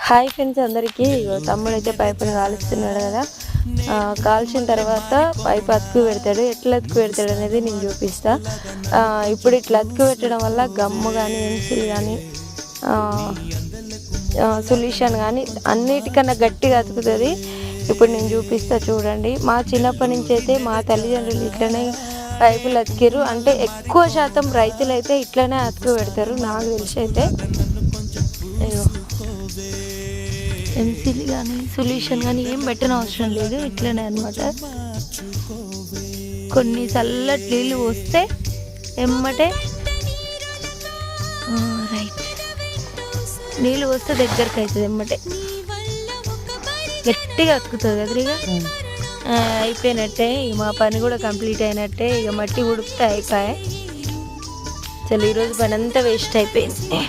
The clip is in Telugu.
హాయ్ ఫ్రెండ్స్ అందరికీ. తమ్ముడైతే పైపుని కాలుస్తున్నాడు కదా. కాల్చిన తర్వాత పైపు అతుకు పెడతాడు. ఎట్లా అతుకు పెడతాడు అనేది నేను చూపిస్తా. ఇప్పుడు ఇట్లా అతుకు పెట్టడం వల్ల గమ్ము కానీ ఎన్సిల్ కానీ సొల్యూషన్ కానీ అన్నిటికన్నా గట్టిగా అతుకుతుంది. ఇప్పుడు నేను చూపిస్తా చూడండి. మా చిన్నప్పటి నుంచి అయితే మా తల్లిదండ్రులు ఇట్లనే పైపులు అతికిరు. అంటే ఎక్కువ శాతం రైతులు అయితే ఇట్లనే అతుకు పెడతారు నాకు తెలిసి అయితే. ఎన్సిల్ కానీ సొల్యూషన్ కానీ ఏం పెట్టిన అవసరం లేదు, ఇట్లనే అనమాట. కొన్ని చల్లటి నీళ్ళు పోస్తే ఎమ్మటే రైట్ నీళ్ళు పోస్తే దగ్గరికి అవుతుంది, ఎమ్మటే గట్టిగా అతుకుతుంది కదా. ఇక అయిపోయినట్టే, ఇక మా పని కూడా కంప్లీట్ అయినట్టే. ఇక మట్టి ఉడికితే అయిపోయాయి. చలో ఈరోజు పని అంతా వేస్ట్ అయిపోయింది.